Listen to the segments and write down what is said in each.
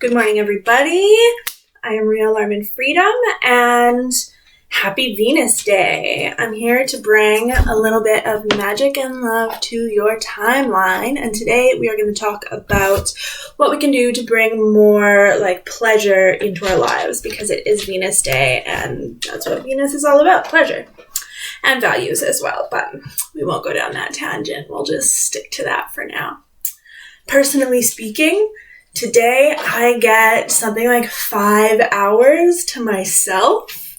Good morning, everybody. I am Real Armin Freedom, and happy Venus Day. I'm here to bring a little bit of magic and love to your timeline, and today we are going to talk about what we can do to bring more pleasure into our lives, because it is Venus Day, and that's what Venus is all about, pleasure. And values as well, but we won't go down that tangent. We'll just stick to that for now. Personally speaking, today I get something like 5 hours to myself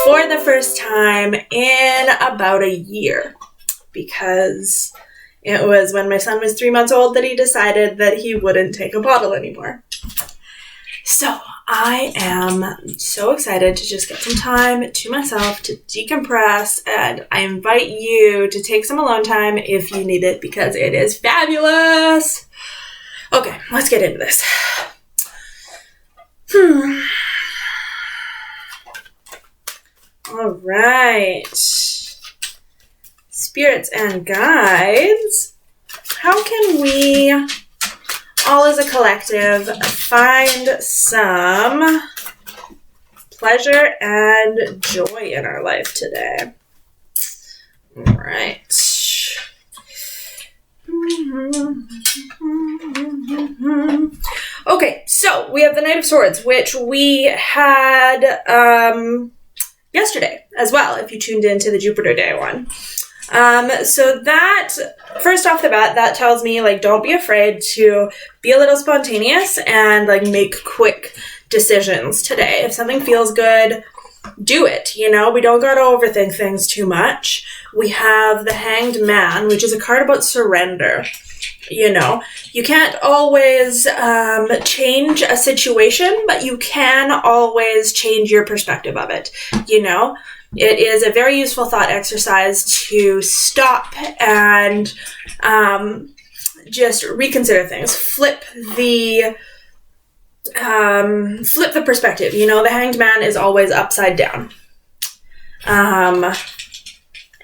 for the first time in about a year, because it was when my son was 3 months old that he decided that he wouldn't take a bottle anymore. So I am so excited to just get some time to myself to decompress, and I invite you to take some alone time if you need it, because it is fabulous. Okay, let's get into this. All right. Spirits and guides, how can we, all as a collective, find some pleasure and joy in our life today? All right. Okay, so we have the Knight of Swords, which we had yesterday as well, if you tuned into the Jupiter Day one. So that, first off the bat, that tells me, don't be afraid to be a little spontaneous and, make quick decisions today. If something feels good, do it, we don't gotta overthink things too much. We have the Hanged Man, which is a card about surrender. You can't always change a situation, but you can always change your perspective of it, It is a very useful thought exercise to stop and just reconsider things. Flip the perspective. The Hanged Man is always upside down.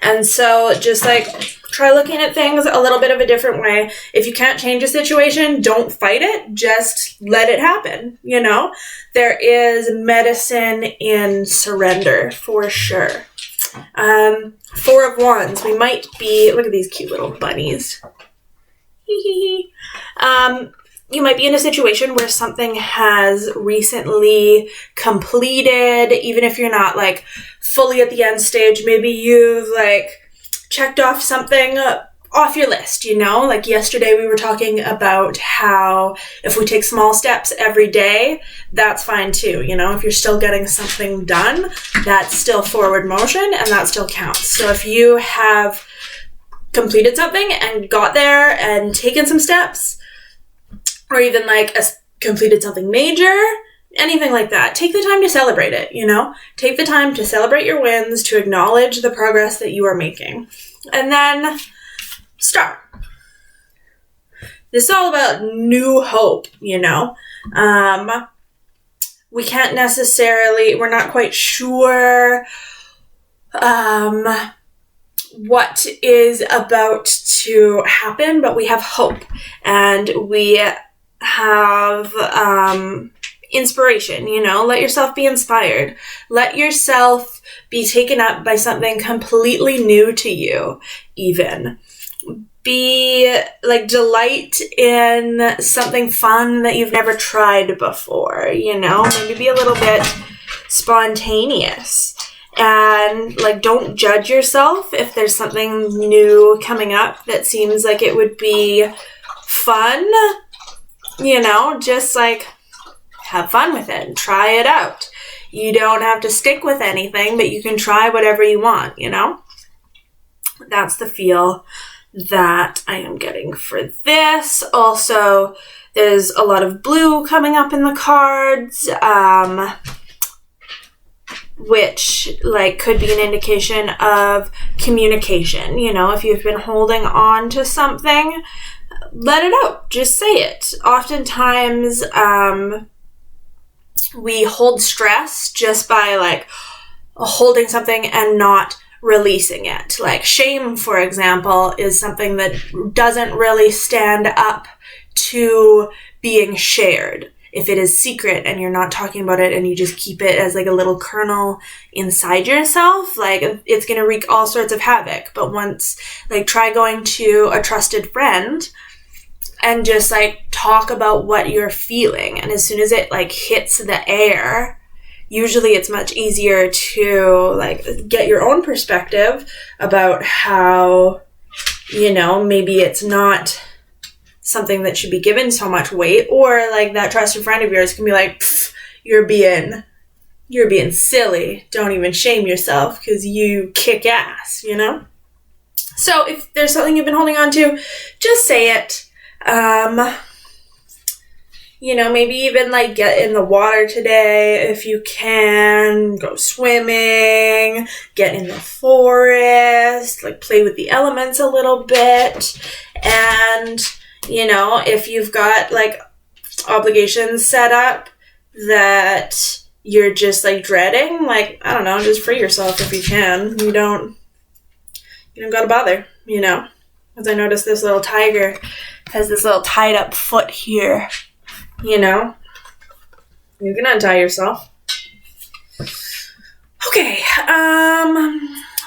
And so just try looking at things a little bit of a different way. If you can't change a situation, don't fight it. Just let it happen. There is medicine in surrender for sure. 4 of Wands. We might be, look at these cute little bunnies. You might be in a situation where something has recently completed, even if you're not fully at the end stage. Maybe you've checked off something off your list, yesterday we were talking about how if we take small steps every day, that's fine too. If you're still getting something done, that's still forward motion and that still counts. So if you have completed something and got there and taken some steps, or even completed something major, anything like that, take the time to celebrate it, Take the time to celebrate your wins, to acknowledge the progress that you are making. And then start. This is all about new hope, We can't necessarily, we're not quite sure what is about to happen, but we have hope, and we have inspiration, Let yourself be inspired. Let yourself be taken up by something completely new to you, even. Be delight in something fun that you've never tried before, Maybe be a little bit spontaneous. And don't judge yourself if there's something new coming up that seems like it would be fun, just have fun with it and try it out. You don't have to stick with anything, but you can try whatever you want, That's the feel that I am getting for this. Also, there's a lot of blue coming up in the cards, which could be an indication of communication. If you've been holding on to something, let it out. Just say it. Oftentimes, we hold stress just by holding something and not releasing it. Shame, for example, is something that doesn't really stand up to being shared. if it is secret and you're not talking about it and you just keep it as like a little kernel inside yourself, like it's going to wreak all sorts of havoc. But once, like, try going to a trusted friend and just like talk about what you're feeling. And as soon as it like hits the air, usually it's much easier to like get your own perspective about how, you know, maybe it's not something that should be given so much weight, or like that trusted friend of yours can be like, you're being silly. Don't even shame yourself because you kick ass, you know? So if there's something you've been holding on to, just say it. You know, maybe even like get in the water today if you can, go swimming, get in the forest, like play with the elements a little bit. And, you know, if you've got like obligations set up that you're just like dreading, like, I don't know, just free yourself if you can. You don't gotta bother, you know? As I noticed, this little tiger has this little tied up foot here. You know, you can untie yourself. Okay,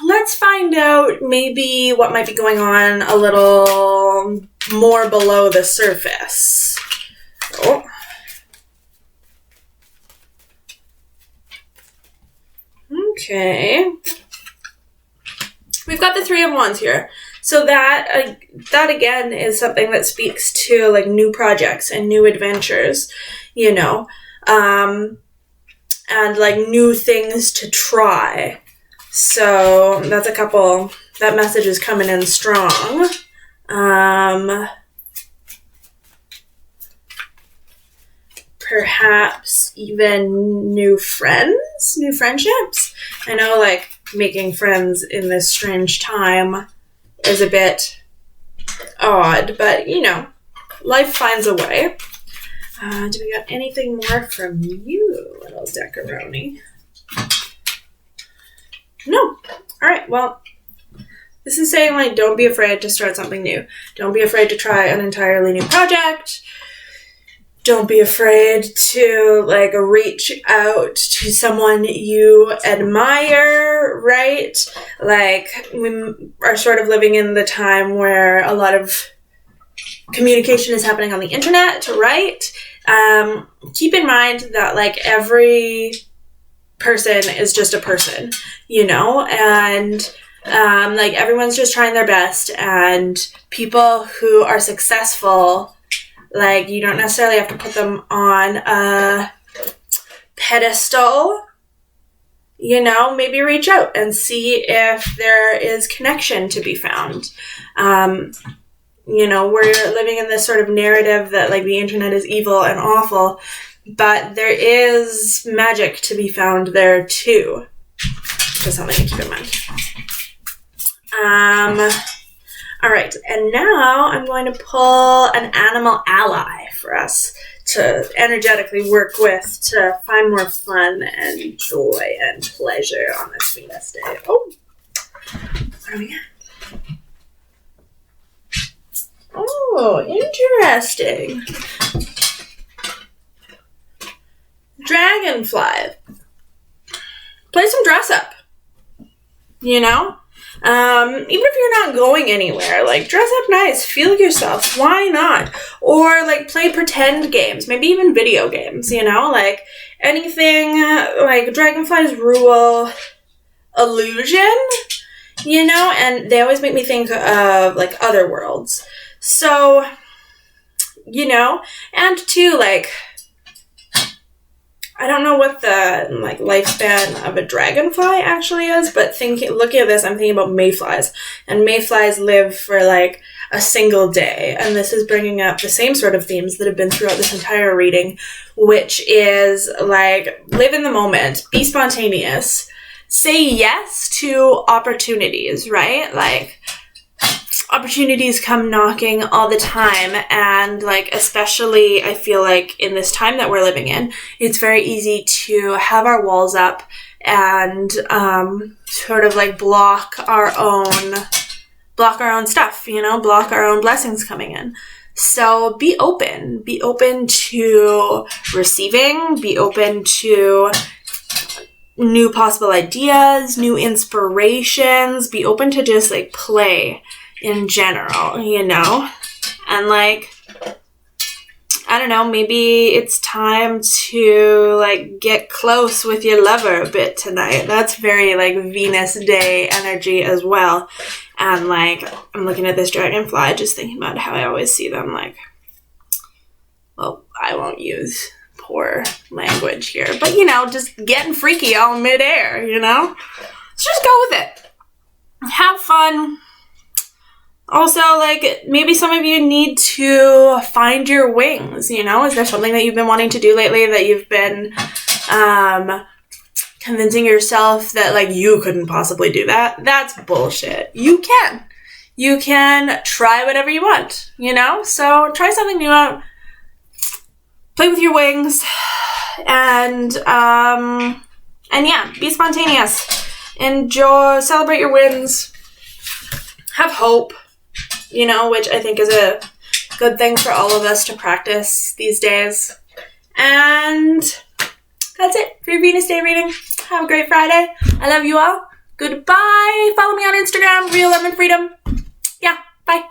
let's find out maybe what might be going on a little more below the surface. Oh. Okay. We've got the Three of Wands here. So that again is something that speaks to like new projects and new adventures, you know, and like new things to try. So that's that message is coming in strong. Perhaps even new friendships. I know, like, making friends in this strange time is a bit odd, but, you know, life finds a way. Do we got anything more from you, little Decaroni? No. All right, well, this is saying, like, don't be afraid to start something new. Don't be afraid to try an entirely new project. Don't be afraid to, like, reach out to someone you admire, right? Like, we are sort of living in the time where a lot of communication is happening on the internet, right? Keep in mind that, like, every person is just a person, you know? And, like, everyone's just trying their best. And people who are successful, like, you don't necessarily have to put them on a pedestal, you know, maybe reach out and see if there is connection to be found. You know, we're living in this sort of narrative that, like, the internet is evil and awful, but there is magic to be found there, too. Just something to keep in mind. All right, and now I'm going to pull an animal ally for us to energetically work with to find more fun and joy and pleasure on this Venus day. Oh, what do we got? Oh, interesting. Dragonfly. Play some dress up, you know? Even if you're not going anywhere, like, dress up nice, feel yourself, why not? Or, like, play pretend games, maybe even video games, you know? Like, anything, like, Dragonflies rule illusion, you know? And they always make me think of, like, other worlds. So, you know? And, too, like, I don't know what the, like, lifespan of a dragonfly actually is, but looking at this, I'm thinking about mayflies. And mayflies live for, like, a single day. And this is bringing up the same sort of themes that have been throughout this entire reading, which is, like, live in the moment, be spontaneous, say yes to opportunities, right? Like, opportunities come knocking all the time, and, like, especially I feel like in this time that we're living in, it's very easy to have our walls up and sort of like block our own stuff, you know, block our own blessings coming in. So be open to receiving, be open to new possible ideas, new inspirations, be open to just like play in general, you know? And like, I don't know, maybe it's time to like get close with your lover a bit tonight. That's very like Venus Day energy as well. And like, I'm looking at this dragonfly, just thinking about how I always see them like, well, I won't use poor language here, but you know, just getting freaky all midair, you know? Let's just go with it. Have fun. Also, like, maybe some of you need to find your wings, you know? Is there something that you've been wanting to do lately that you've been convincing yourself that, like, you couldn't possibly do that? That's bullshit. You can. You can try whatever you want, you know? So try something new out. Play with your wings. And yeah, be spontaneous. Enjoy, celebrate your wins. Have hope. You know, which I think is a good thing for all of us to practice these days. And that's it for your Venus Day reading. Have a great Friday. I love you all. Goodbye. Follow me on Instagram, Real Lemon Freedom. Yeah, bye.